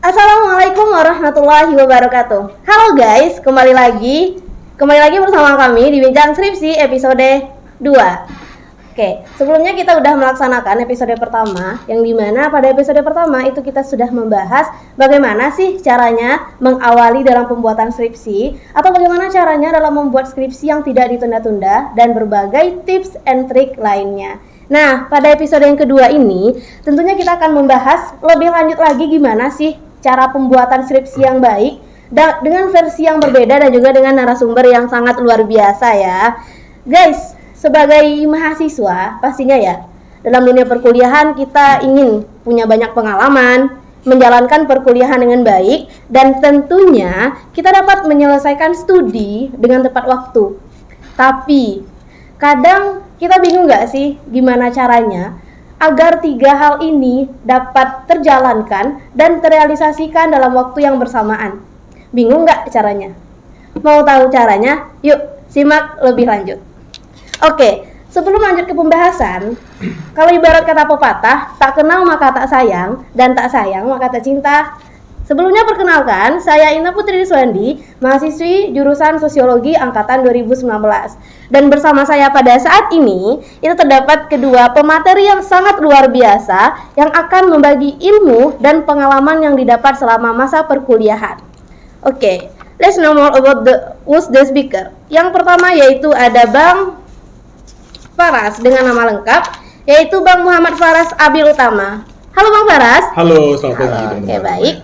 Assalamualaikum warahmatullahi wabarakatuh. Halo guys, kembali lagi bersama kami di Bincang Skripsi episode 2. Oke, sebelumnya kita udah melaksanakan episode pertama, yang dimana pada episode pertama itu kita sudah membahas bagaimana sih caranya mengawali dalam pembuatan skripsi, atau bagaimana caranya dalam membuat skripsi yang tidak ditunda-tunda, dan berbagai tips and trik lainnya. Nah, pada episode yang kedua ini, tentunya kita akan membahas lebih lanjut lagi gimana sih cara pembuatan skripsi yang baik, dengan versi yang berbeda dan juga dengan narasumber yang sangat luar biasa ya. Guys, sebagai mahasiswa, pastinya ya, dalam dunia perkuliahan kita ingin punya banyak pengalaman, menjalankan perkuliahan dengan baik, dan tentunya kita dapat menyelesaikan studi dengan tepat waktu. Tapi, kadang kita bingung gak sih gimana caranya agar 3 hal ini dapat terjalankan dan terrealisasikan dalam waktu yang bersamaan? Bingung gak caranya? Mau tahu caranya? Yuk, simak lebih lanjut. Oke, sebelum lanjut ke pembahasan, kalau ibarat kata pepatah, tak kenal maka tak sayang, dan tak sayang maka tak cinta. Sebelumnya perkenalkan, saya Ina Putri Riswandi, mahasiswi jurusan Sosiologi angkatan 2019. Dan bersama saya pada saat ini, itu terdapat kedua pemateri yang sangat luar biasa yang akan membagi ilmu dan pengalaman yang didapat selama masa perkuliahan. Oke, let's know more about who's the speaker. Yang pertama yaitu ada Bang Faras dengan nama lengkap yaitu Bang Muhammad Faras Abil Utama. Halo Bang Faras. Halo, selamat pagi teman-teman. Oke, baik.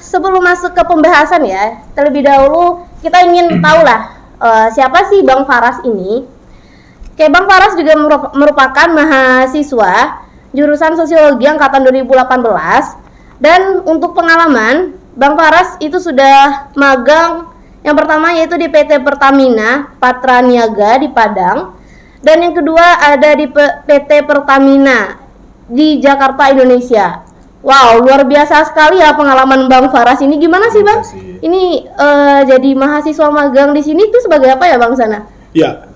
Sebelum masuk ke pembahasan ya, terlebih dahulu kita ingin tahu lah siapa sih Bang Faras ini. Oke, Bang Faras juga merupakan mahasiswa jurusan Sosiologi angkatan 2018, dan untuk pengalaman Bang Faras itu sudah magang yang pertama yaitu di PT Pertamina Patraniaga di Padang. Dan yang kedua ada di PT Pertamina di Jakarta, Indonesia. Wow, luar biasa sekali ya pengalaman Bang Faras ini. Gimana sih Bang? Ini jadi mahasiswa magang di sini tuh sebagai apa ya Bang sana? Ya,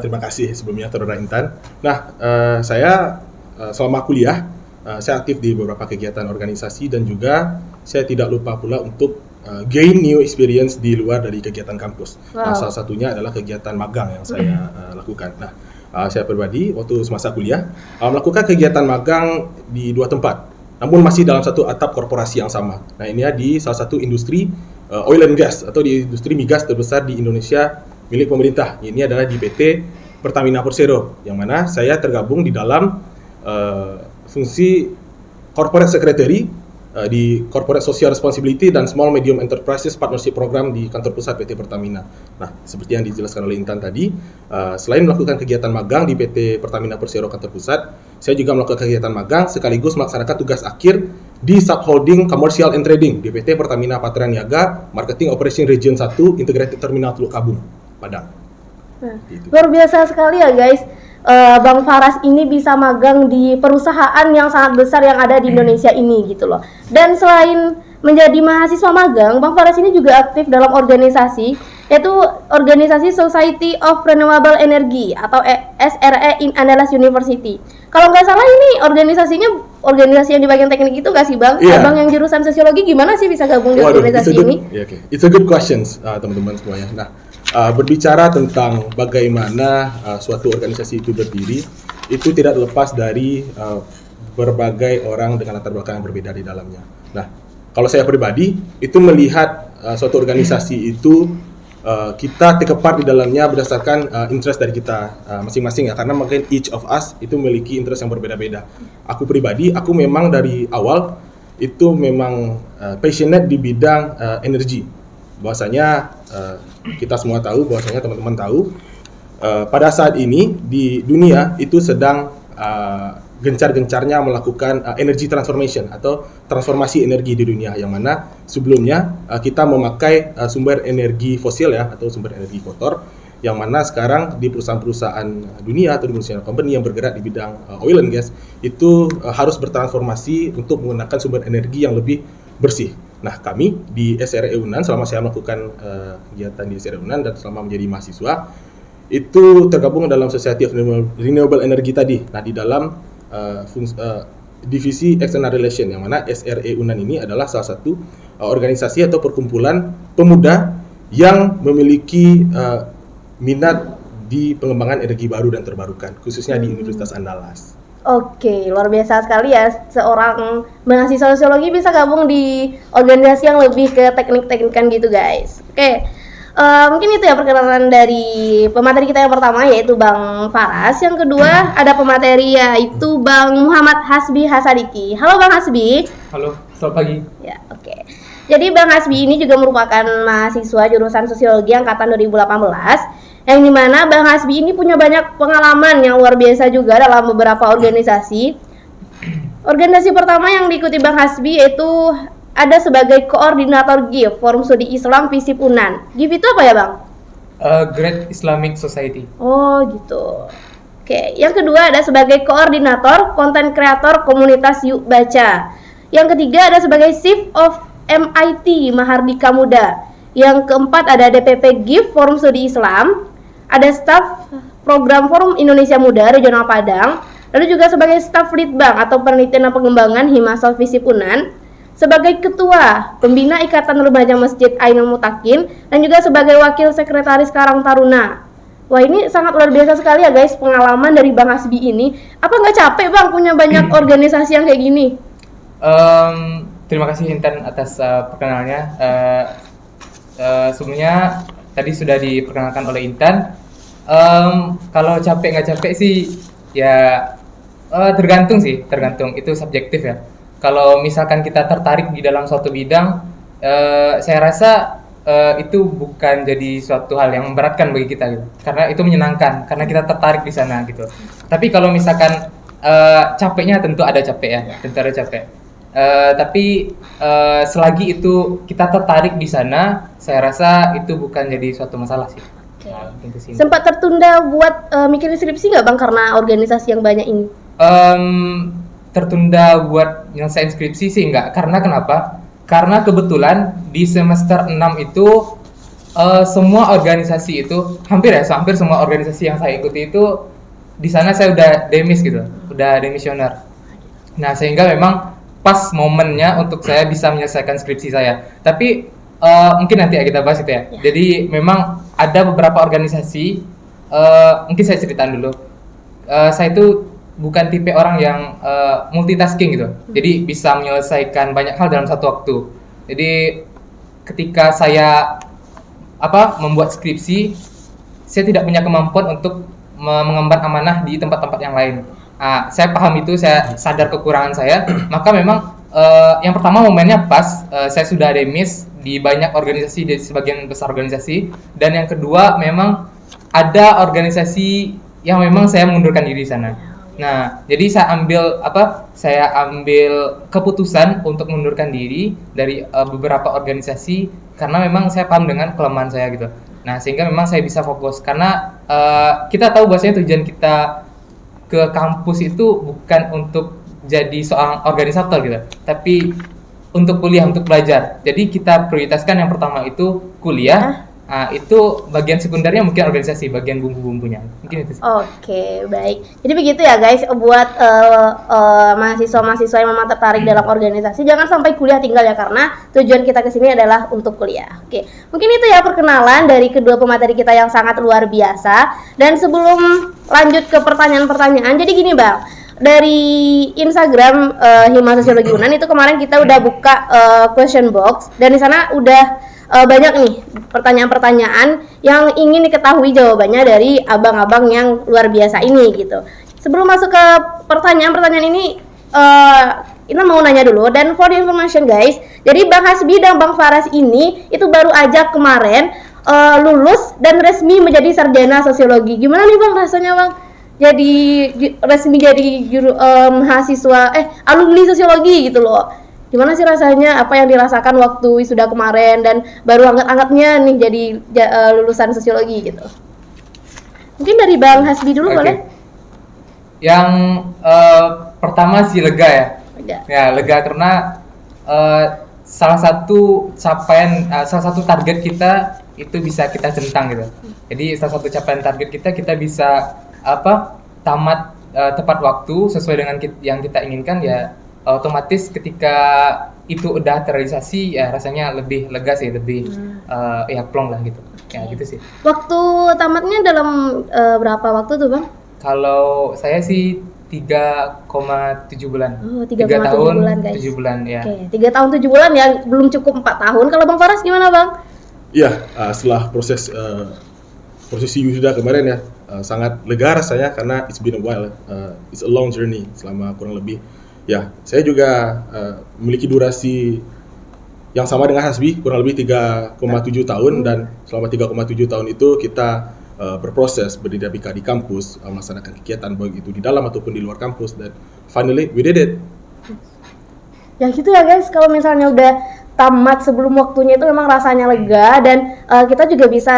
terima kasih sebelumnya Saudara Intan. Nah, saya selama kuliah, saya aktif di beberapa kegiatan organisasi dan juga saya tidak lupa pula untuk gain new experience di luar dari kegiatan kampus. Wow. Nah, salah satunya adalah kegiatan magang yang saya lakukan. Nah, saya pribadi waktu semasa kuliah melakukan kegiatan magang di 2 tempat, namun masih dalam satu atap korporasi yang sama. Nah, ini di salah satu industri oil and gas atau di industri migas terbesar di Indonesia milik pemerintah. Ini adalah di PT Pertamina Persero, yang mana saya tergabung di dalam fungsi corporate secretary di Corporate Social Responsibility dan Small Medium Enterprises Partnership Program di kantor pusat PT Pertamina. Nah, seperti yang dijelaskan oleh Intan tadi, selain melakukan kegiatan magang di PT Pertamina Persero kantor pusat, saya juga melakukan kegiatan magang sekaligus melaksanakan tugas akhir di Subholding Commercial and Trading di PT Pertamina Patraniaga Marketing Operation Region 1 Integrated Terminal Teluk Kabung, Padang. Luar biasa sekali ya guys. Bang Faras ini bisa magang di perusahaan yang sangat besar yang ada di Indonesia ini gitu loh. Dan selain menjadi mahasiswa magang, Bang Faras ini juga aktif dalam organisasi, yaitu organisasi Society of Renewable Energy atau SRE in Andalas University. Kalau nggak salah ini organisasi yang di bagian teknik itu nggak sih Bang? Yeah. Abang yang jurusan sosiologi gimana sih bisa gabung di organisasi ini? It's a good questions teman-teman semuanya. Nah, berbicara tentang bagaimana suatu organisasi itu berdiri, itu tidak lepas dari berbagai orang dengan latar belakang yang berbeda di dalamnya. Nah, kalau saya pribadi itu melihat suatu organisasi itu kita take part di dalamnya berdasarkan interest dari kita masing-masing ya, karena mungkin each of us itu memiliki interest yang berbeda-beda. Aku pribadi, aku memang dari awal itu memang passionate di bidang energi. Bahwasanya kita semua tahu, bahwasanya teman-teman tahu pada saat ini di dunia itu sedang gencar-gencarnya melakukan energy transformation atau transformasi energi di dunia, yang mana sebelumnya kita memakai sumber energi fosil ya, atau sumber energi kotor, yang mana sekarang di perusahaan-perusahaan dunia atau di multinational company yang bergerak di bidang oil and gas itu harus bertransformasi untuk menggunakan sumber energi yang lebih bersih. Nah, kami di SRE Unan, selama saya melakukan kegiatan di SRE Unan dan selama menjadi mahasiswa, itu tergabung dalam Society of Renewable Energy tadi. Nah, di dalam divisi External Relation, yang mana SRE UNAN ini adalah salah satu organisasi atau perkumpulan pemuda yang memiliki minat di pengembangan energi baru dan terbarukan, khususnya di Universitas Andalas. Oke, luar biasa sekali ya, seorang mahasiswa sosiologi bisa gabung di organisasi yang lebih ke teknik-teknikan gitu guys. Oke, mungkin itu ya perkenalan dari pemateri kita yang pertama, yaitu Bang Faras. Yang kedua ada pemateri, yaitu Bang Muhammad Hasbi Hasadiki. Halo Bang Hasbi. Halo, selamat pagi. Ya, oke. Jadi Bang Hasbi ini juga merupakan mahasiswa jurusan sosiologi angkatan 2018, yang dimana Bang Hasbi ini punya banyak pengalaman yang luar biasa juga dalam beberapa organisasi. Organisasi pertama yang diikuti Bang Hasbi yaitu ada sebagai koordinator GIF, Forum Studi Islam FISIP UNAN. GIF itu apa ya Bang? Great Islamic Society. Oh gitu. Oke, yang kedua ada sebagai koordinator konten kreator komunitas Yuk Baca. Yang ketiga ada sebagai Chief of MIT Mahardika Muda. Yang keempat ada DPP GIF Forum Studi Islam. Ada staf program Forum Indonesia Muda Regional Padang, lalu juga sebagai staf Litbang atau Penelitian dan Pengembangan Himasol FISIP UNAN, sebagai ketua pembina Ikatan Remaja Masjid Ainul Mutakin, dan juga sebagai wakil sekretaris Karang Taruna. Wah, ini sangat luar biasa sekali ya guys pengalaman dari Bang Hasbi ini. Apa nggak capek Bang punya banyak organisasi yang kayak gini? Terima kasih Intan atas perkenalannya. Sebelumnya tadi sudah diperkenalkan oleh Intan. Kalau capek nggak capek sih ya tergantung itu subjektif ya. Kalau misalkan kita tertarik di dalam suatu bidang, saya rasa itu bukan jadi suatu hal yang memberatkan bagi kita gitu, karena itu menyenangkan karena kita tertarik di sana gitu. Tapi kalau misalkan capeknya tentu ada capek ya, tentu ada capek. Tapi selagi itu kita tertarik di sana, saya rasa itu bukan jadi suatu masalah sih. Nah, sempat tertunda buat mikirin skripsi nggak Bang karena organisasi yang banyak ini? Tertunda buat nyelesain skripsi sih enggak. Karena kenapa? Karena kebetulan di semester 6 itu semua organisasi itu hampir semua organisasi yang saya ikuti itu di sana saya udah demis gitu, udah demisioner. Nah, sehingga memang pas momennya untuk saya bisa menyelesaikan skripsi saya. Tapi mungkin nanti ya kita bahas itu ya. Jadi memang ada beberapa organisasi, mungkin saya ceritain dulu. Saya itu bukan tipe orang yang multitasking gitu. Jadi bisa menyelesaikan banyak hal dalam satu waktu. Jadi ketika saya membuat skripsi, saya tidak punya kemampuan untuk mengemban amanah di tempat-tempat yang lain. Saya paham itu, saya sadar kekurangan saya. Maka memang yang pertama momennya pas, saya sudah demis di banyak organisasi, di sebagian besar organisasi. Dan yang kedua memang ada organisasi yang memang saya mengundurkan diri di sana. Nah, jadi saya ambil keputusan untuk mengundurkan diri dari beberapa organisasi karena memang saya paham dengan kelemahan saya gitu. Nah, sehingga memang saya bisa fokus karena kita tahu bahwasanya tujuan kita ke kampus itu bukan untuk jadi seorang organisator gitu, tapi untuk kuliah, untuk belajar. Jadi kita prioritaskan yang pertama itu kuliah. Itu bagian sekundernya mungkin organisasi, bagian bumbu-bumbunya. Mungkin itu sih. Oke, baik. Jadi begitu ya guys, buat mahasiswa-mahasiswa yang memang tertarik dalam organisasi, jangan sampai kuliah tinggal ya, karena tujuan kita ke sini adalah untuk kuliah. Oke. Mungkin itu ya perkenalan dari kedua pemateri kita yang sangat luar biasa. Dan sebelum lanjut ke pertanyaan-pertanyaan, jadi gini Bang, dari Instagram Hima Sosiologi UNAN itu kemarin kita udah buka question box, dan di sana udah banyak nih pertanyaan-pertanyaan yang ingin diketahui jawabannya dari abang-abang yang luar biasa ini gitu. Sebelum masuk ke pertanyaan-pertanyaan ini, kita mau nanya dulu, dan for the information guys, jadi Bang Hasbi dan Bang Faras ini itu baru aja kemarin lulus dan resmi menjadi sarjana sosiologi. Gimana nih Bang rasanya Bang? Jadi resmi jadi mahasiswa alumni sosiologi gitu loh. Gimana sih rasanya, apa yang dirasakan waktu wisuda kemarin dan baru anget-angetnya nih jadi lulusan sosiologi gitu. Mungkin dari Bang Hasbi dulu boleh? Yang pertama sih lega ya. Lega. Ya, lega karena salah satu salah satu target kita itu bisa kita centang gitu. Jadi salah satu capaian target kita bisa tamat tepat waktu sesuai dengan yang kita inginkan, ya otomatis ketika itu udah terrealisasi ya rasanya lebih lega sih, lebih ya plong lah gitu. Ya gitu sih. Waktu tamatnya dalam berapa waktu tuh Bang? Kalau saya sih 3,7 bulan. Oh, 3 3,7 tahun, bulan, guys. 7 bulan ya. Oke, 3 tahun 7 bulan ya, belum cukup 4 tahun. Kalau Bang Faras gimana Bang? Iya, setelah prosesi wisuda kemarin ya, sangat lega rasanya karena it's been a while, it's a long journey selama kurang lebih. Ya, saya juga memiliki durasi yang sama dengan Hasbi, kurang lebih 3,7 tahun, dan selama 3,7 tahun itu kita berproses berdinamika di kampus, melaksanakan kegiatan baik itu di dalam ataupun di luar kampus, dan finally we did it. Ya gitu ya guys, kalau misalnya udah tamat sebelum waktunya itu memang rasanya lega, dan kita juga bisa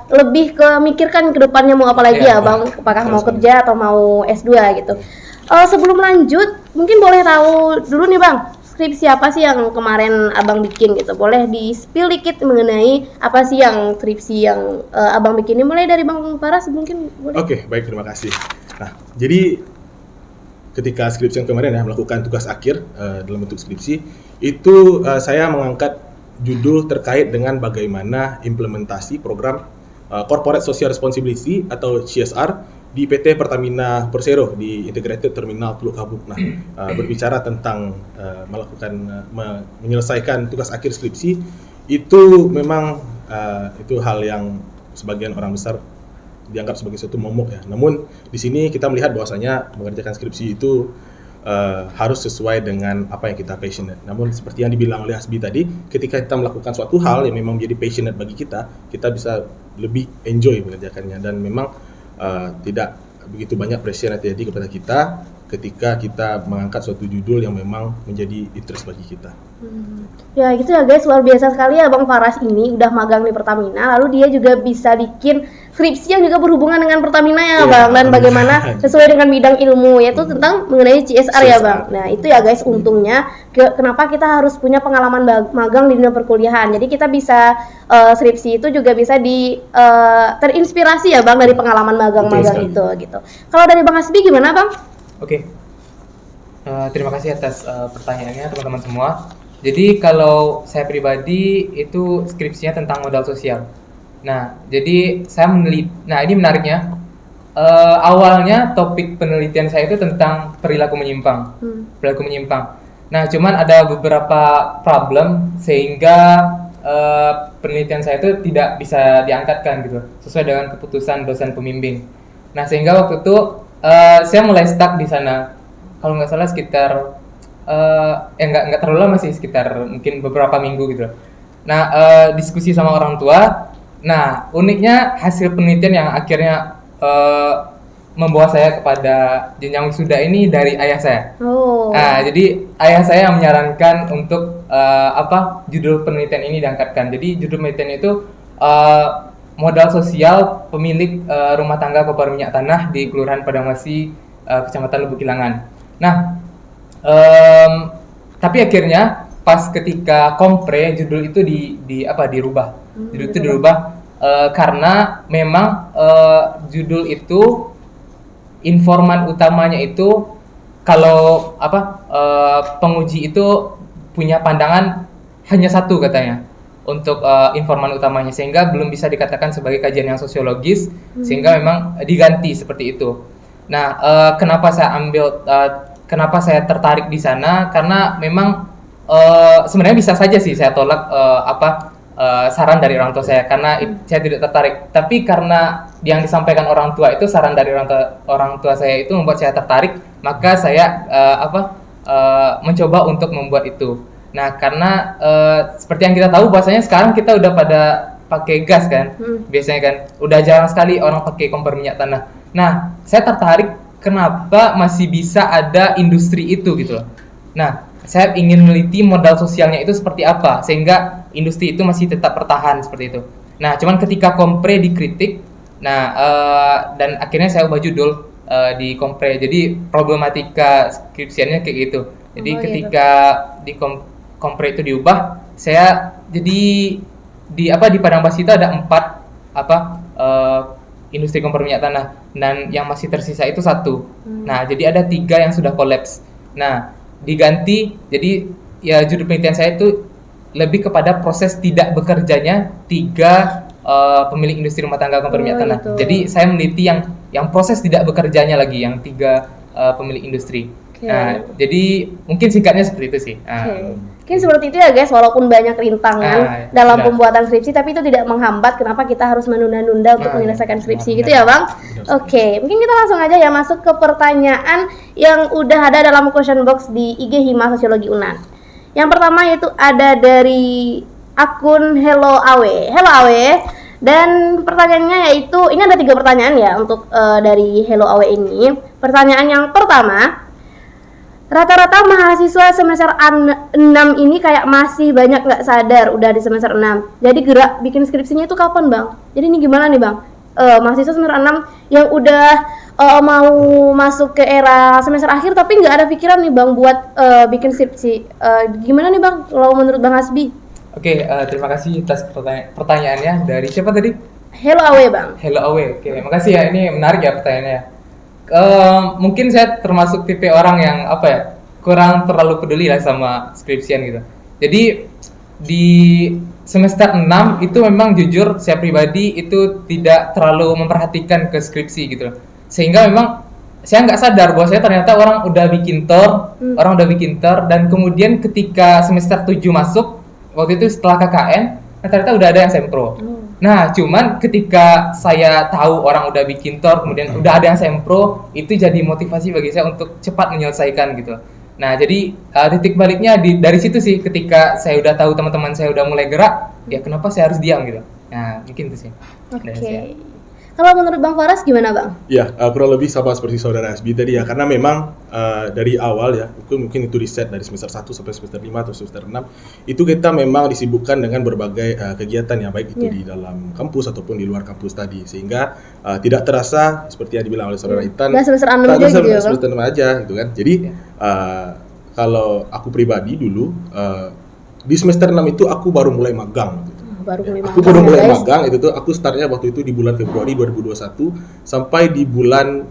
lebih mikirkan ke depannya mau apa lagi ya Bang, apakah mau kerja atau mau S2 gitu. Sebelum lanjut, mungkin boleh tahu dulu nih Bang, skripsi apa sih yang kemarin Abang bikin gitu? Boleh di-spill dikit mengenai apa sih yang skripsi yang Abang bikin ini, mulai dari Bang Faras mungkin boleh. Oke, baik, terima kasih. Nah, jadi ketika skripsi yang kemarin ya, melakukan tugas akhir dalam bentuk skripsi, itu saya mengangkat judul terkait dengan bagaimana implementasi program Corporate Social Responsibility atau CSR di PT Pertamina Persero di Integrated Terminal Teluk Kabuk. Nah, berbicara tentang menyelesaikan tugas akhir skripsi, itu memang itu hal yang sebagian orang besar dianggap sebagai suatu momok ya. Namun di sini kita melihat bahwasanya mengerjakan skripsi itu harus sesuai dengan apa yang kita passionate. Namun seperti yang dibilang oleh Hasbi tadi, ketika kita melakukan suatu hal yang memang menjadi passionate bagi kita bisa lebih enjoy mengerjakannya, dan memang tidak begitu banyak pressure yang terjadi kepada kita ketika kita mengangkat suatu judul yang memang menjadi interest bagi kita. Ya gitu ya guys, luar biasa sekali ya Bang Faras ini udah magang di Pertamina, lalu dia juga bisa bikin skripsi yang juga berhubungan dengan Pertamina ya Bang, dan bagaimana sesuai dengan bidang ilmu, yaitu tentang mengenai CSR ya Bang. Nah itu ya guys, untungnya kenapa kita harus punya pengalaman magang di dunia perkuliahan, jadi kita bisa skripsi itu juga bisa terinspirasi ya Bang dari pengalaman magang-magang itu gitu. Kalau dari Bang Hasbi gimana Bang? Oke. Terima kasih atas pertanyaannya teman-teman semua. Jadi kalau saya pribadi itu skripsinya tentang modal sosial. Nah, jadi saya meneliti. Nah, ini menariknya. Awalnya topik penelitian saya itu tentang perilaku menyimpang. Perilaku menyimpang. Nah, cuman ada beberapa problem sehingga penelitian saya itu tidak bisa diangkatkan gitu, sesuai dengan keputusan dosen pembimbing. Nah, sehingga waktu itu saya mulai stuck di sana. Kalau nggak salah sekitar nggak terlalu lama sih, sekitar mungkin beberapa minggu gitu. Nah, diskusi sama orang tua. Nah, uniknya hasil penelitian yang akhirnya membawa saya kepada jenjang wisuda ini dari ayah saya. Nah, jadi ayah saya yang menyarankan untuk judul penelitian ini diangkatkan. Jadi judul penelitian itu modal sosial pemilik rumah tangga koper minyak tanah di Kelurahan Padangwasi, Kecamatan Lubuk Kilangan. Nah, tapi akhirnya pas ketika kompre judul itu dirubah. Judul itu dirubah karena memang judul itu informan utamanya itu kalau penguji itu punya pandangan hanya satu katanya untuk informan utamanya, sehingga belum bisa dikatakan sebagai kajian yang sosiologis, sehingga memang diganti seperti itu. Nah, kenapa saya tertarik di sana? Karena memang sebenarnya bisa saja sih saya tolak saran dari orang tua saya, karena saya tidak tertarik. Tapi karena yang disampaikan orang tua itu, saran dari orang tua saya itu membuat saya tertarik, maka saya mencoba untuk membuat itu. Nah, karena seperti yang kita tahu bahwasanya sekarang kita udah pada pakai gas kan, biasanya kan, udah jarang sekali orang pakai kompor minyak tanah. Nah, saya tertarik kenapa masih bisa ada industri itu gitu loh. Nah, saya ingin meneliti modal sosialnya itu seperti apa sehingga industri itu masih tetap bertahan seperti itu. Nah, cuman ketika kompre dikritik, dan akhirnya saya ubah judul di kompre. Jadi problematika skripsiannya kayak gitu. Jadi ketika kompre itu diubah, saya jadi di Padang Basi itu ada 4 industri kompor minyak tanah, dan yang masih tersisa itu 1. Nah, jadi ada 3 yang sudah kolaps. Nah, diganti, jadi ya judul penelitian saya itu lebih kepada proses tidak bekerjanya 3 pemilik industri rumah tangga kompor minyak tanah. Gitu. Jadi saya meneliti yang proses tidak bekerjanya lagi, yang 3 pemilik industri. Oke. Nah, jadi mungkin singkatnya seperti itu sih. Oke. Mungkin seperti itu ya guys, walaupun banyak rintangan dalam benar. pembuatan skripsi, tapi itu tidak menghambat kenapa kita harus menunda-nunda untuk menyelesaikan skripsi gitu ya Bang? Oke, mungkin kita langsung aja ya masuk ke pertanyaan yang udah ada dalam question box di IG Hima Sosiologi UNAN. Yang pertama yaitu ada dari akun Hello Awe. Hello Awe. Dan pertanyaannya yaitu, ini ada 3 pertanyaan ya untuk dari Hello Awe ini. Pertanyaan yang pertama, rata-rata mahasiswa semester 6 ini kayak masih banyak nggak sadar udah di semester 6. Jadi gerak bikin skripsinya itu kapan Bang? Jadi ini gimana nih Bang? Mahasiswa semester 6 yang udah mau masuk ke era semester akhir tapi nggak ada pikiran nih Bang buat bikin skripsi. Gimana nih Bang kalau menurut Bang Hasbi? Oke, terima kasih atas pertanyaannya. Dari siapa tadi? Hello Awe Bang. Hello Awe. Oke, makasih ya. Ini menarik ya pertanyaannya. Mungkin saya termasuk tipe orang yang kurang terlalu peduli lah sama skripsian gitu. Jadi di semester 6 itu memang jujur saya pribadi itu tidak terlalu memperhatikan ke skripsi gitu. Sehingga memang saya nggak sadar bahwa saya ternyata orang udah bikin TOR, dan kemudian ketika semester 7 masuk, waktu itu setelah KKN, ternyata udah ada yang sempro. Nah, cuman ketika saya tahu orang udah bikin TOR, kemudian udah ada yang sempro, itu jadi motivasi bagi saya untuk cepat menyelesaikan gitu. Nah, jadi titik baliknya dari situ sih, ketika saya udah tahu teman-teman saya udah mulai gerak, ya kenapa saya harus diam gitu. Nah, mungkin itu sih. Oke. Kalau menurut Bang Faras gimana Bang? Ya, kurang lebih sama seperti saudara Hasbi tadi ya, karena memang dari awal ya, mungkin itu riset dari semester 1 sampai semester 5 atau semester 6, itu kita memang disibukkan dengan berbagai kegiatan ya, baik itu di dalam kampus ataupun di luar kampus tadi, sehingga tidak terasa seperti yang dibilang oleh saudara Intan, Nggak semester 6 aja gitu ya Bang? semester 6 aja gitu kan. Jadi kalau aku pribadi dulu, di semester 6 itu aku baru mulai magang gitu. Aku baru mulai magang, itu tuh aku startnya waktu itu di bulan Februari 2021 sampai di bulan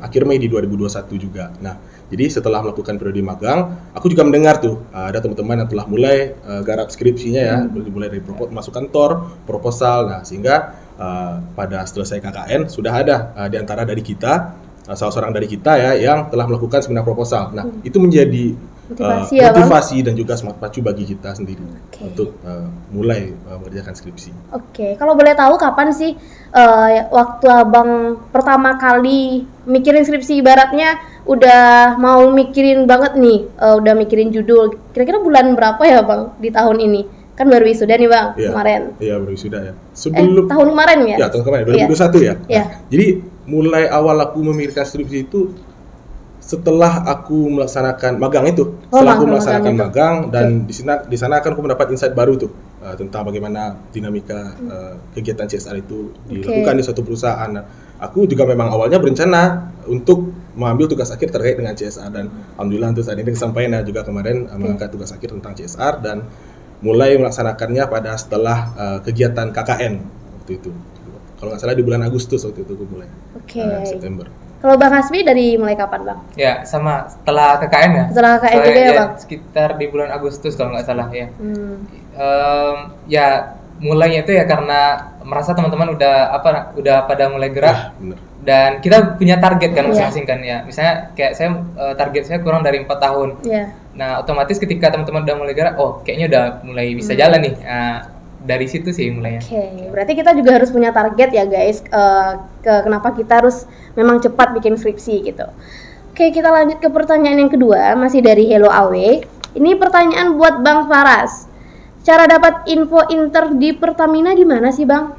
akhir Mei di 2021 juga. Nah, jadi setelah melakukan periode magang, aku juga mendengar tuh ada teman-teman yang telah mulai garap skripsinya ya, mulai dari masuk kantor, proposal. Nah, sehingga pada selesai KKN sudah ada di antara dari kita, salah seorang dari kita ya yang telah melakukan seminar proposal. Nah, itu menjadi motivasi dan juga semangat pacu bagi kita sendiri untuk mulai mengerjakan skripsi. Oke, kalau boleh tahu kapan sih waktu Abang pertama kali mikirin skripsi, ibaratnya udah mau mikirin banget nih, udah mikirin judul. Kira-kira bulan berapa ya Bang di tahun ini? Kan baru wisuda nih Bang, kemarin. Iya, baru wisuda ya. Tahun kemarin ya? Ya, tahun kemarin 2021 ya. Iya. Jadi mulai awal aku memikirkan skripsi itu setelah aku melaksanakan magang itu. Setelah aku melaksanakan magang dan di sana akan aku mendapat insight baru tuh tentang bagaimana dinamika kegiatan CSR itu dilakukan di suatu perusahaan. Nah, aku juga memang awalnya berencana untuk mengambil tugas akhir terkait dengan CSR, dan alhamdulillah untuk saat ini kesampaian juga kemarin mengangkat tugas akhir tentang CSR dan mulai melaksanakannya pada setelah kegiatan KKN waktu itu. Kalau nggak salah di bulan Agustus waktu itu aku mulai. September. Kalau Bang Hasbi dari mulai kapan Bang? Ya, sama setelah KKN ya. Setelah KKN juga ya Bang? Sekitar di bulan Agustus kalau nggak salah ya. Ya mulainya itu ya karena merasa teman-teman udah pada mulai gerak. Dan kita punya target kan masing-masing kan ya. Misalnya kayak saya target saya kurang dari 4 tahun. Nah, otomatis ketika teman-teman udah mulai gerak, kayaknya udah mulai bisa jalan nih. Dari situ sih mulainya. Berarti kita juga harus punya target ya guys, kenapa kita harus memang cepat bikin skripsi gitu. Kita lanjut ke pertanyaan yang kedua, masih dari Hello Awe. Ini pertanyaan buat Bang Faras. Cara dapat info inter di Pertamina gimana sih Bang?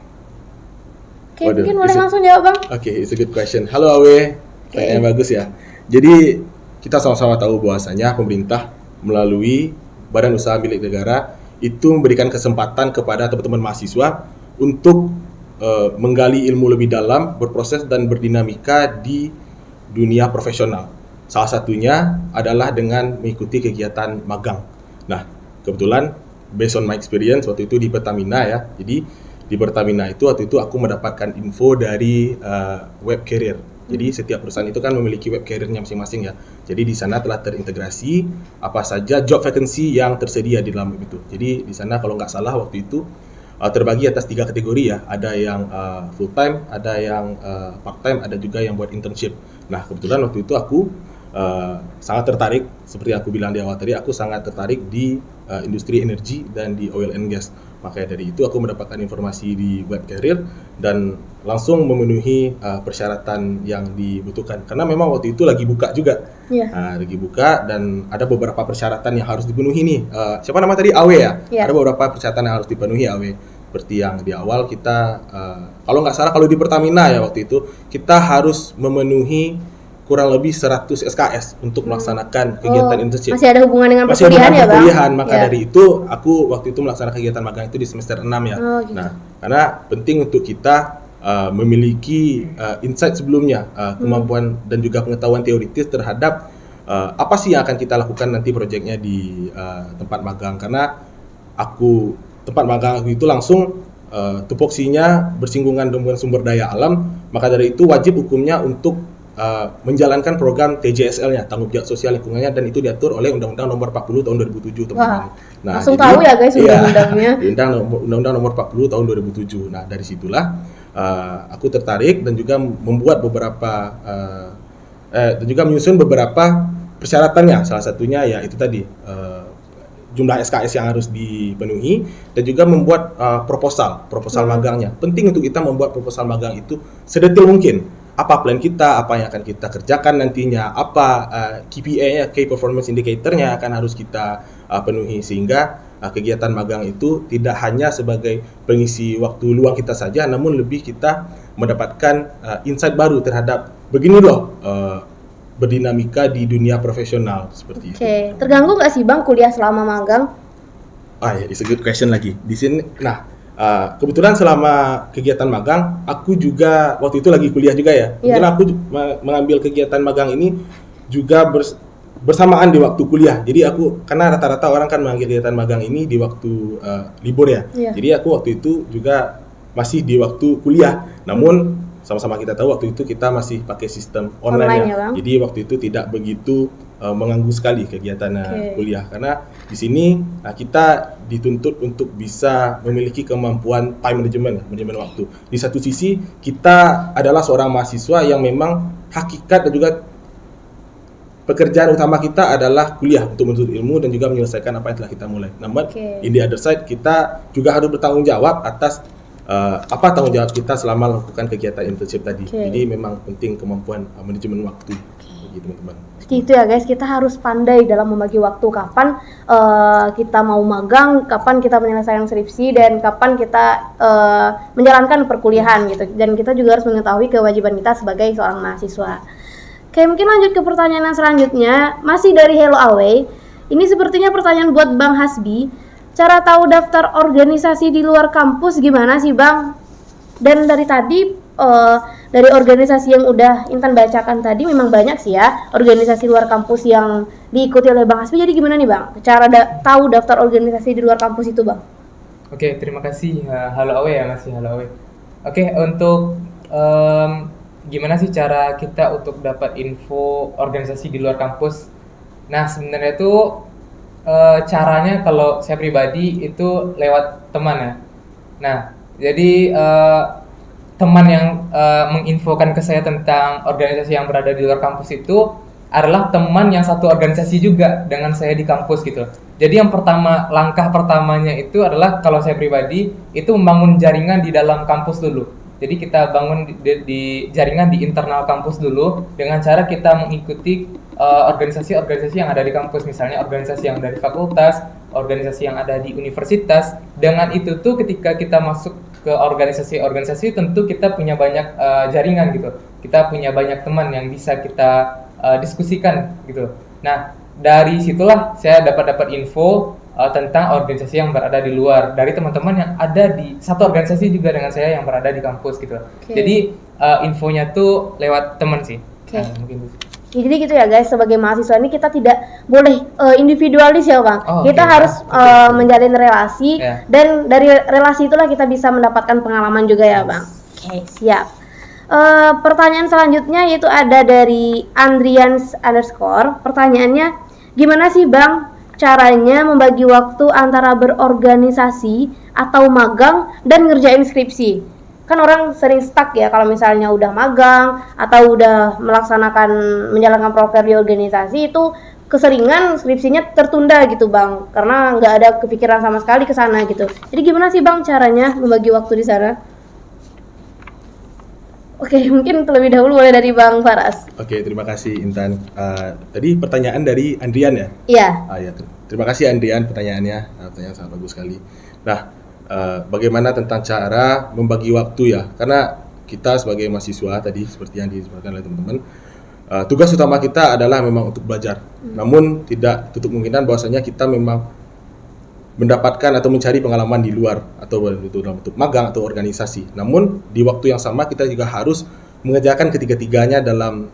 Mungkin boleh langsung jawab Bang. It's a good question. Halo Awe, pertanyaan bagus ya. Jadi kita sama-sama tahu bahwasanya pemerintah melalui Badan Usaha Milik Negara itu memberikan kesempatan kepada teman-teman mahasiswa untuk menggali ilmu lebih dalam, berproses dan berdinamika di dunia profesional. Salah satunya adalah dengan mengikuti kegiatan magang. Nah, kebetulan based on my experience waktu itu di Pertamina ya. Jadi di Pertamina itu waktu itu aku mendapatkan info dari web carrier. Jadi setiap perusahaan itu kan memiliki web carrier-nya masing-masing ya. Jadi di sana telah terintegrasi apa saja job vacancy yang tersedia di dalam web itu. Jadi di sana kalau nggak salah waktu itu terbagi atas 3 kategori ya. Ada yang full time, ada yang part time, ada juga yang buat internship. Nah kebetulan waktu itu aku sangat tertarik, seperti aku bilang di awal tadi, aku sangat tertarik di industri energi dan di oil and gas. Makanya dari itu aku mendapatkan informasi di web carrier dan langsung memenuhi persyaratan yang dibutuhkan. Karena memang waktu itu lagi buka juga, lagi buka dan ada beberapa persyaratan yang harus dipenuhi nih. Siapa nama tadi? Awe ya? Ada beberapa persyaratan yang harus dipenuhi Awe. Seperti yang di awal kita, kalau nggak salah kalau di Pertamina ya waktu itu kita harus memenuhi kurang lebih 100 SKS untuk melaksanakan kegiatan internship. Masih ada hubungan dengan Masih perkuliahan ya, Bang? perkuliahan, maka dari itu aku waktu itu melaksanakan kegiatan magang itu di semester 6 ya. Gitu. Nah, karena penting untuk kita memiliki insight sebelumnya, kemampuan dan juga pengetahuan teoritis terhadap apa sih yang akan kita lakukan nanti proyeknya di tempat magang. Karena tempat magang aku itu langsung tupoksinya bersinggungan dengan sumber daya alam, maka dari itu wajib hukumnya untuk menjalankan program TJSL-nya, tanggung jawab sosial lingkungannya, dan itu diatur oleh Undang-Undang Nomor 40 Tahun 2007, teman-teman. Nah, langsung tahu ya guys undang-undangnya. Undang-Undang Nomor 40 Tahun 2007. Nah, dari situlah aku tertarik dan juga membuat beberapa dan juga menyusun beberapa persyaratannya. Salah satunya ya itu tadi jumlah SKS yang harus dipenuhi dan juga membuat proposal magangnya. Penting untuk kita membuat proposal magang itu sedetil mungkin. Apa plan kita, apa yang akan kita kerjakan nantinya, apa KPI-nya, Key Performance Indicator-nya akan harus kita penuhi, sehingga kegiatan magang itu tidak hanya sebagai pengisi waktu luang kita saja, namun lebih kita mendapatkan insight baru terhadap begini loh berdinamika di dunia profesional seperti itu. Oke, terganggu nggak sih Bang kuliah selama magang? Ya, it's a good question lagi. Di sini, kebetulan selama kegiatan magang, aku juga waktu itu lagi kuliah juga ya. Kebetulan aku mengambil kegiatan magang ini juga bersamaan di waktu kuliah. Jadi karena rata-rata orang kan mengambil kegiatan magang ini di waktu libur ya. Jadi aku waktu itu juga masih di waktu kuliah. Namun sama-sama kita tahu waktu itu kita masih pakai sistem online ya. Jadi waktu itu tidak begitu mengganggu sekali kegiatan kuliah, karena di sini kita dituntut untuk bisa memiliki kemampuan time manajemen waktu. Di satu sisi kita adalah seorang mahasiswa yang memang hakikat dan juga pekerjaan utama kita adalah kuliah untuk menuntut ilmu dan juga menyelesaikan apa yang telah kita mulai. Namun in the other side kita juga harus bertanggung jawab atas apa tanggung jawab kita selama melakukan kegiatan internship tadi. Jadi memang penting kemampuan manajemen waktu, gitu teman-teman. Seperti itu ya guys, kita harus pandai dalam membagi waktu, kapan kita mau magang, kapan kita menyelesaikan skripsi, dan kapan kita menjalankan perkuliahan gitu. Dan kita juga harus mengetahui kewajiban kita sebagai seorang mahasiswa. Oke, mungkin lanjut ke pertanyaan yang selanjutnya, masih dari Hello Away. Ini sepertinya pertanyaan buat Bang Hasbi. Cara tahu daftar organisasi di luar kampus gimana sih Bang? Dan dari tadi dari organisasi yang udah Intan bacakan tadi memang banyak sih ya organisasi luar kampus yang diikuti oleh Bang Hasbi. Jadi gimana nih Bang cara tahu daftar organisasi di luar kampus itu Bang? Oke, terima kasih Halo Awe ya, masih Halo Awe. Oke, untuk gimana sih cara kita untuk dapat info organisasi di luar kampus? Nah, sebenarnya itu caranya kalau saya pribadi itu lewat teman ya. Nah, jadi teman yang menginfokan ke saya tentang organisasi yang berada di luar kampus itu adalah teman yang satu organisasi juga dengan saya di kampus gitu. Jadi yang langkah pertamanya itu adalah kalau saya pribadi itu membangun jaringan di dalam kampus dulu. Jadi kita bangun di jaringan di internal kampus dulu dengan cara kita mengikuti organisasi-organisasi yang ada di kampus, misalnya organisasi yang dari fakultas, organisasi yang ada di universitas. Dengan itu tuh ketika kita masuk ke organisasi-organisasi tentu kita punya banyak jaringan gitu. Kita punya banyak teman yang bisa kita diskusikan gitu. Nah, dari situlah saya dapat info tentang organisasi yang berada di luar dari teman-teman yang ada di satu organisasi juga dengan saya yang berada di kampus gitu. Jadi infonya tuh lewat teman sih. Mungkin. Jadi gitu ya guys, sebagai mahasiswa ini kita tidak boleh individualis ya Bang. Oh, Kita oke. harus Betul. menjalin relasi Ya. dan dari relasi itulah kita bisa mendapatkan pengalaman juga ya Bang. Oke, siap. Pertanyaan selanjutnya yaitu ada dari Andrians underscore. Pertanyaannya, gimana sih Bang caranya membagi waktu antara berorganisasi atau magang dan ngerjain skripsi? Kan orang sering stuck ya kalau misalnya udah magang atau udah menjalankan proker di organisasi itu keseringan skripsinya tertunda gitu Bang, karena nggak ada kepikiran sama sekali ke sana gitu. Jadi gimana sih Bang caranya membagi waktu di sana? Oke, mungkin terlebih dahulu boleh dari Bang Faras. Oke, terima kasih Intan. Tadi pertanyaan dari Andrian ya? Iya. Ya, terima kasih Andrian pertanyaannya. Pertanyaan sangat bagus sekali. Nah, bagaimana tentang cara membagi waktu ya? Karena kita sebagai mahasiswa tadi seperti yang disebutkan oleh teman-teman, tugas utama kita adalah memang untuk belajar. Namun tidak tutup kemungkinan bahwasanya kita memang mendapatkan atau mencari pengalaman di luar atau itu dalam bentuk magang atau organisasi. Namun di waktu yang sama kita juga harus mengerjakan ketiga-tiganya dalam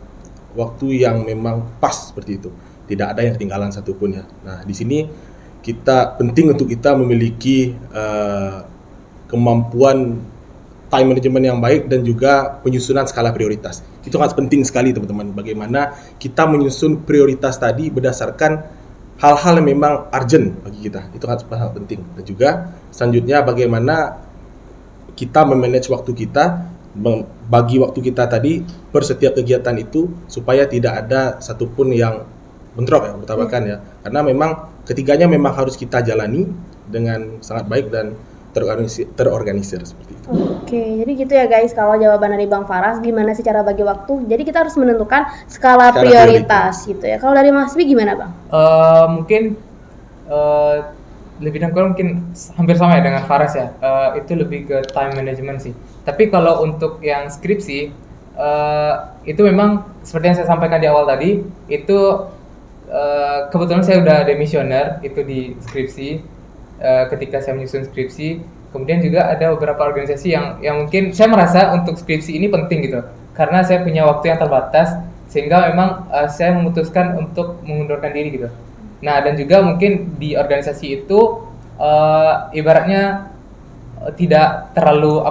waktu yang memang pas seperti itu. Tidak ada yang ketinggalan satupun ya. Nah, di sini penting untuk kita memiliki kemampuan time management yang baik dan juga penyusunan skala prioritas. Itu sangat penting sekali teman-teman. Bagaimana kita menyusun prioritas tadi berdasarkan hal-hal yang memang urgent bagi kita. Itu sangat penting. Dan juga selanjutnya bagaimana kita memanage waktu kita, bagi waktu kita tadi per setiap kegiatan itu supaya tidak ada satupun yang bentrok ya, bertabrakan ya. Karena memang ketiganya memang harus kita jalani dengan sangat baik dan terorganisir seperti itu. Oke, jadi gitu ya guys, kalau jawaban dari Bang Faras gimana sih cara bagi waktu? Jadi kita harus menentukan skala prioritas gitu ya. Kalau dari Mas Bi gimana Bang? Mungkin lebih dan kurang mungkin hampir sama ya dengan Faras ya. Itu lebih ke time management sih. Tapi kalau untuk yang skripsi itu memang seperti yang saya sampaikan di awal tadi, itu kebetulan saya udah demisioner itu di skripsi. Ketika saya menyusun skripsi, kemudian juga ada beberapa organisasi yang mungkin saya merasa untuk skripsi ini penting gitu, karena saya punya waktu yang terbatas sehingga memang saya memutuskan untuk mengundurkan diri gitu. Nah, dan juga mungkin di organisasi itu ibaratnya tidak terlalu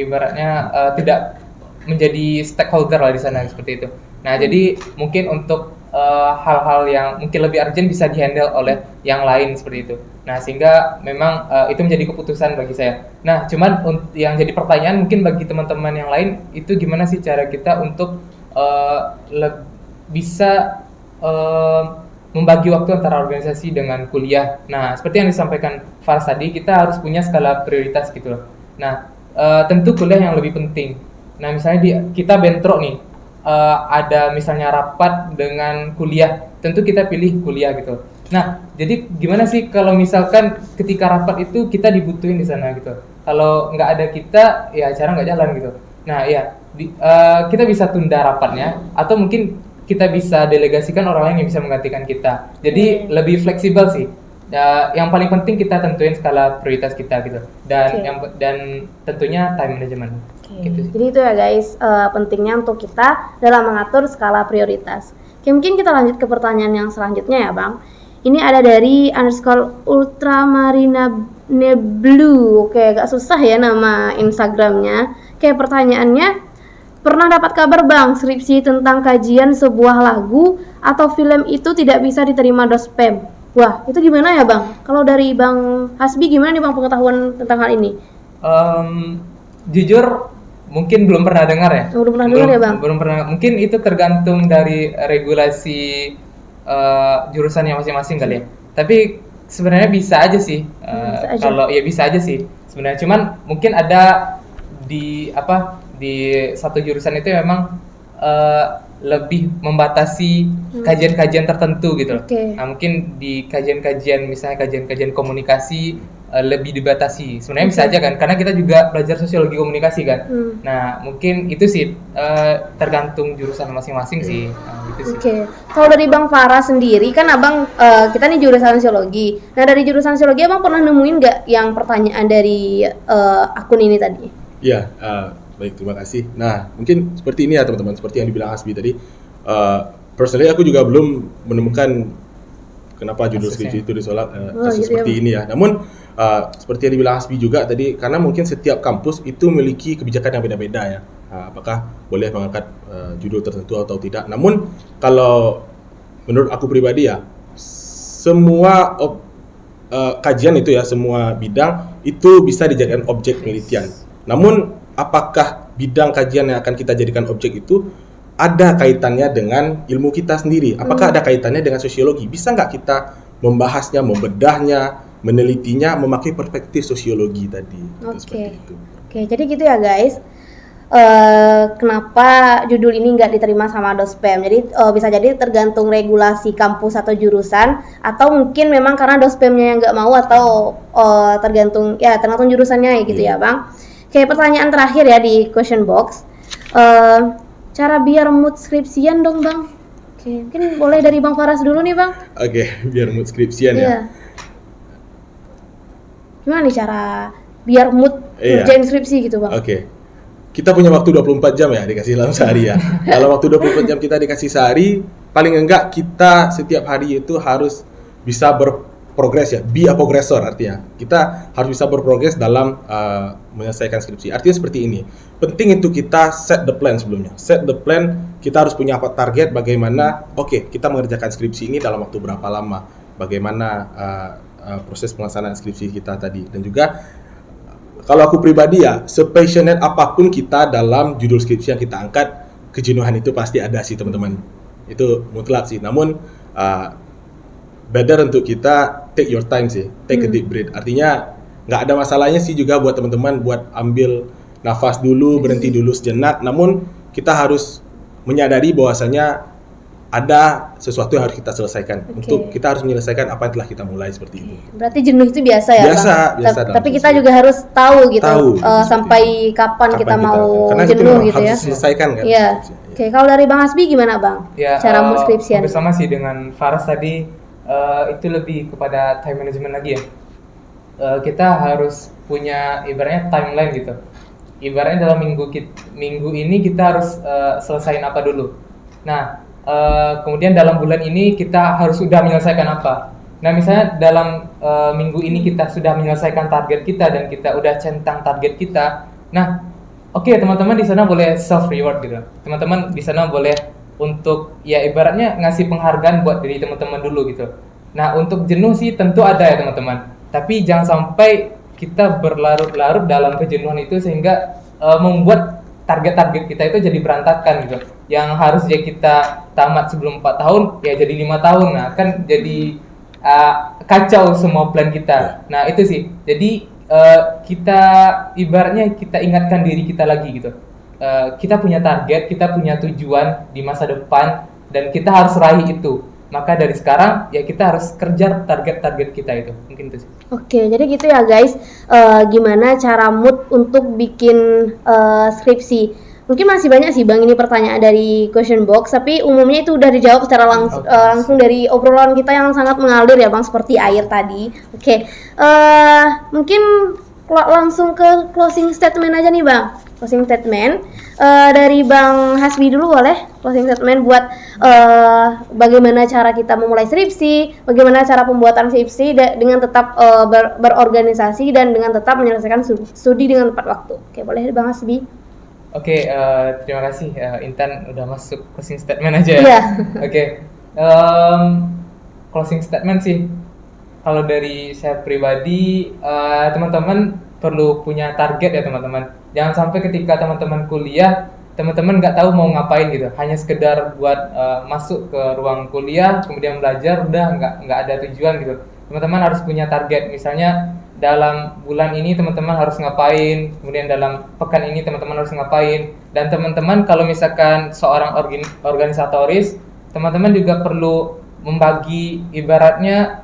ibaratnya tidak menjadi stakeholder lah di sana seperti itu. Nah, jadi mungkin untuk hal-hal yang mungkin lebih urgent bisa dihandle oleh yang lain seperti itu. Nah, sehingga memang itu menjadi keputusan bagi saya. Nah, cuman yang jadi pertanyaan mungkin bagi teman-teman yang lain itu gimana sih cara kita untuk bisa membagi waktu antara organisasi dengan kuliah. Nah, seperti yang disampaikan Faras tadi, kita harus punya skala prioritas gitu loh. Nah, tentu kuliah yang lebih penting. Nah, misalnya kita bentrok nih, ada misalnya rapat dengan kuliah, tentu kita pilih kuliah gitu. Nah, jadi gimana sih kalau misalkan ketika rapat itu kita dibutuhin di sana gitu. Kalau nggak ada kita, ya acara nggak jalan gitu. Nah, ya kita bisa tunda rapatnya, atau mungkin kita bisa delegasikan orang lain yang bisa menggantikan kita. Jadi lebih fleksibel sih. Yang paling penting kita tentuin skala prioritas kita gitu. Dan tentunya time management. Gitu. Jadi itu ya guys, pentingnya untuk kita dalam mengatur skala prioritas. Oke, mungkin kita lanjut ke pertanyaan yang selanjutnya ya Bang. Ini ada dari _ultramarinablu. Oke, agak susah ya nama Instagramnya. Oke, pertanyaannya, pernah dapat kabar Bang, skripsi tentang kajian sebuah lagu atau film itu tidak bisa diterima dospem. Wah, itu gimana ya Bang? Kalau dari Bang Hasbi gimana nih Bang pengetahuan tentang hal ini? Jujur mungkin belum pernah dengar ya. Belum pernah dengar ya Bang? Belum pernah. Mungkin itu tergantung dari regulasi jurusannya masing-masing kali ya. Tapi sebenarnya bisa aja sih. Kalau ya bisa aja sih sebenarnya. Cuman mungkin ada di satu jurusan itu memang lebih membatasi kajian-kajian tertentu gitu. Nah, mungkin di kajian-kajian misalnya kajian-kajian komunikasi lebih dibatasi. Sebenarnya bisa aja kan, karena kita juga belajar sosiologi komunikasi kan. Nah, mungkin itu sih tergantung jurusan masing-masing sih. Gitu sih. Kalau dari Bang Farah sendiri kan Abang kita nih jurusan sosiologi. Nah, dari jurusan sosiologi Abang pernah nemuin nggak yang pertanyaan dari akun ini tadi? Iya, baik, terima kasih. Nah, mungkin seperti ini ya teman-teman, seperti yang dibilang Hasbi tadi, Personally aku juga belum menemukan kenapa judul Kasusnya. skripsi itu disolak Oh, kasus gitu ya, seperti ini ya. Namun seperti yang dibilang Hasbi juga tadi, karena mungkin setiap kampus itu memiliki kebijakan yang beda-beda ya. Apakah boleh mengangkat judul tertentu atau tidak. Namun kalau menurut aku pribadi ya, semua kajian itu ya, semua bidang itu bisa dijadikan objek penelitian. Namun apakah bidang kajian yang akan kita jadikan objek itu ada kaitannya dengan ilmu kita sendiri? Apakah ada kaitannya dengan sosiologi? Bisa nggak kita membahasnya, membedahnya, menelitinya memakai perspektif sosiologi tadi? Itu Oke. seperti itu. Oke, jadi gitu ya guys. Kenapa judul ini nggak diterima sama Dospem? Jadi bisa jadi tergantung regulasi kampus atau jurusan, atau mungkin memang karena Dospemnya yang nggak mau, atau tergantung jurusannya ya gitu ya Bang. Oke, pertanyaan terakhir ya di question box. Cara biar mood skripsian dong Bang. Oke, mungkin boleh dari Bang Faras dulu nih Bang. Oke, biar mood skripsian ya. Iya. Gimana nih cara biar mood Iya. ngerjain skripsi gitu Bang? Oke. Kita punya waktu 24 jam ya dikasih dalam sehari ya. Kalau waktu 24 jam kita dikasih sehari, paling enggak kita setiap hari itu harus bisa berprogres ya. Be a progressor artinya. Kita harus bisa berprogres dalam menyelesaikan skripsi. Artinya seperti ini. Penting itu kita set the plan sebelumnya. Set the plan, kita harus punya apa target bagaimana kita mengerjakan skripsi ini dalam waktu berapa lama. Bagaimana proses pelaksanaan skripsi kita tadi, dan juga kalau aku pribadi ya, sepassionate apapun kita dalam judul skripsi yang kita angkat, kejenuhan itu pasti ada sih teman-teman. Itu mutlak sih. Namun better untuk kita take your time sih, take a deep breath. Artinya nggak ada masalahnya sih juga buat teman-teman buat ambil nafas dulu, berhenti dulu sejenak. Namun kita harus menyadari bahwasanya ada sesuatu yang harus kita selesaikan. Untuk kita harus menyelesaikan apa yang telah kita mulai seperti itu. Berarti jenuh itu biasa ya Biasa, Bang? biasa dalam Tapi kita skripsi. juga harus tahu gitu, Tahu, sampai kapan kita mau karena itu jenuh memang gitu ya. harus diselesaikan kan. Iya. Oke, kalau dari Bang Hasbi gimana Bang? Ya, Cara mood skripsian? hampir sama sih dengan Faras tadi, itu lebih kepada time management lagi ya. Kita harus punya ibaratnya timeline gitu. Ibaratnya dalam minggu ini kita harus selesain apa dulu. Nah, kemudian dalam bulan ini kita harus sudah menyelesaikan apa. Nah, misalnya dalam minggu ini kita sudah menyelesaikan target kita dan kita udah centang target kita. Nah, teman-teman di sana boleh self reward gitu. Teman-teman di sana boleh untuk ya ibaratnya ngasih penghargaan buat diri teman-teman dulu gitu. Nah, untuk jenuh sih tentu ada ya teman-teman. Tapi jangan sampai kita berlarut-larut dalam kejenuhan itu sehingga membuat target-target kita itu jadi berantakan gitu. Yang harusnya kita tamat sebelum 4 tahun ya jadi 5 tahun. Nah, kan jadi kacau semua plan kita. Nah, itu sih. Jadi kita ibaratnya kita ingatkan diri kita lagi gitu. Kita punya target, kita punya tujuan di masa depan dan kita harus raih itu. Maka dari sekarang ya kita harus kerja target-target kita itu. Mungkin itu sih. Oke, jadi gitu ya guys. Gimana cara mood untuk bikin skripsi? Mungkin masih banyak sih Bang ini pertanyaan dari question box, tapi umumnya itu udah dijawab secara langsung dari obrolan kita yang sangat mengalir ya Bang, seperti air tadi. Oke, mungkin langsung ke closing statement aja nih Bang. Closing statement dari Bang Hasbi dulu boleh? Closing statement buat bagaimana cara kita memulai skripsi, bagaimana cara pembuatan skripsi dengan tetap berorganisasi dan dengan tetap menyelesaikan studi dengan tepat waktu. Oke, boleh Bang Hasbi? Oke, terima kasih Intan udah masuk closing statement aja ya. Iya. Oke, closing statement sih. Kalau dari saya pribadi, teman-teman perlu punya target ya teman-teman. Jangan sampai ketika teman-teman kuliah, teman-teman nggak tahu mau ngapain gitu. Hanya sekedar buat masuk ke ruang kuliah, kemudian belajar, udah nggak ada tujuan gitu. Teman-teman harus punya target. Misalnya dalam bulan ini teman-teman harus ngapain, kemudian dalam pekan ini teman-teman harus ngapain. Dan teman-teman kalau misalkan seorang organisatoris, teman-teman juga perlu membagi ibaratnya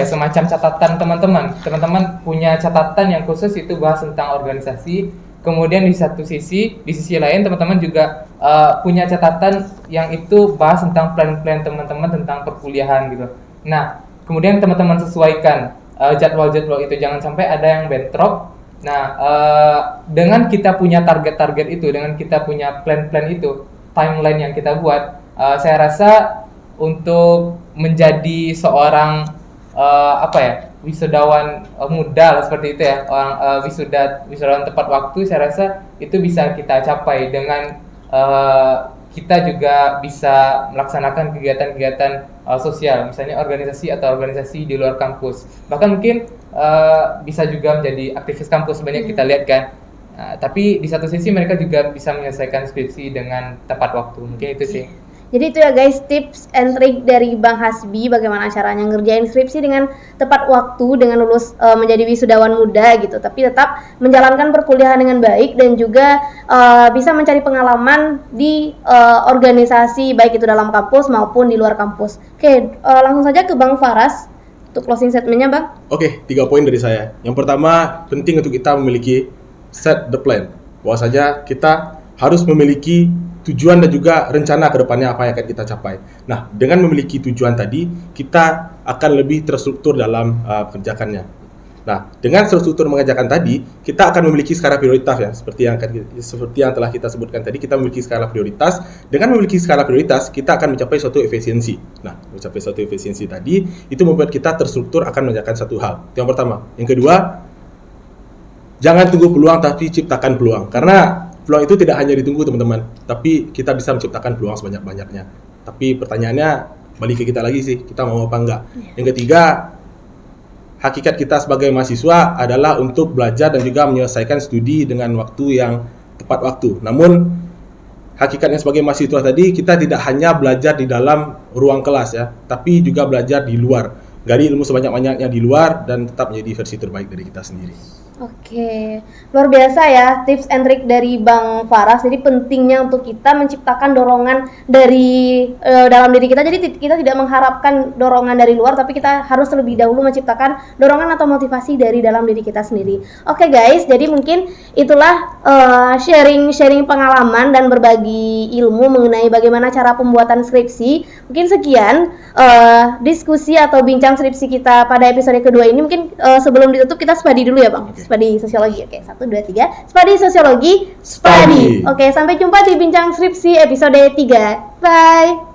semacam catatan teman-teman. Teman-teman punya catatan yang khusus itu bahas tentang organisasi. Kemudian di sisi lain teman-teman juga punya catatan yang itu bahas tentang plan-plan teman-teman tentang perkuliahan gitu. Nah, kemudian teman-teman sesuaikan jadwal-jadwal itu, jangan sampai ada yang bentrok. Nah, dengan kita punya target-target itu, dengan kita punya plan-plan itu, timeline yang kita buat, saya rasa untuk menjadi seorang wisudawan muda lah, seperti itu ya, orang wisudawan tepat waktu, saya rasa itu bisa kita capai dengan kita juga bisa melaksanakan kegiatan-kegiatan sosial, misalnya organisasi atau organisasi di luar kampus, bahkan mungkin bisa juga menjadi aktivis kampus, banyak kita lihat kan. Tapi di satu sisi mereka juga bisa menyelesaikan skripsi dengan tepat waktu, mungkin itu sih. Jadi itu ya guys, tips and trick dari Bang Hasbi bagaimana caranya ngerjain skripsi dengan tepat waktu, dengan lulus menjadi wisudawan muda gitu, tapi tetap menjalankan perkuliahan dengan baik dan juga bisa mencari pengalaman di organisasi baik itu dalam kampus maupun di luar kampus. Oke, langsung saja ke Bang Faras untuk closing statement-nya, Bang. Oke, 3 poin dari saya. Yang pertama, penting untuk kita memiliki set the plan. Bahwasanya kita harus memiliki tujuan dan juga rencana ke depannya apa yang akan kita capai. Nah, dengan memiliki tujuan tadi, kita akan lebih terstruktur dalam mengerjakannya. Nah, dengan struktur mengerjakan tadi, kita akan memiliki skala prioritas ya, seperti yang telah kita sebutkan tadi, kita memiliki skala prioritas. Dengan memiliki skala prioritas, kita akan mencapai suatu efisiensi. Nah, mencapai suatu efisiensi tadi, itu membuat kita terstruktur akan mengerjakan satu hal. Itu yang pertama. Yang kedua, jangan tunggu peluang tapi ciptakan peluang. Karena peluang itu tidak hanya ditunggu teman-teman, tapi kita bisa menciptakan peluang sebanyak-banyaknya. Tapi pertanyaannya balik ke kita lagi sih, kita mau apa enggak. Yang ketiga, hakikat kita sebagai mahasiswa adalah untuk belajar dan juga menyelesaikan studi dengan waktu yang tepat waktu. Namun hakikatnya sebagai mahasiswa tadi, kita tidak hanya belajar di dalam ruang kelas ya, tapi juga belajar di luar. Gali ilmu sebanyak-banyaknya di luar dan tetap menjadi versi terbaik dari kita sendiri. Oke, luar biasa ya tips and trick dari Bang Faras. Jadi pentingnya untuk kita menciptakan dorongan dari dalam diri kita. Jadi kita tidak mengharapkan dorongan dari luar, tapi kita harus terlebih dahulu menciptakan dorongan atau motivasi dari dalam diri kita sendiri. Oke guys, jadi mungkin itulah sharing pengalaman dan berbagi ilmu mengenai bagaimana cara pembuatan skripsi. Mungkin sekian diskusi atau bincang skripsi kita pada episode kedua ini. Mungkin sebelum ditutup kita spadi dulu ya Bang. Okay. Spadi sosiologi. Oke, 1, 2, 3. Spadi sosiologi, spadi. Oke, sampai jumpa di bincang skripsi episode 3. Bye.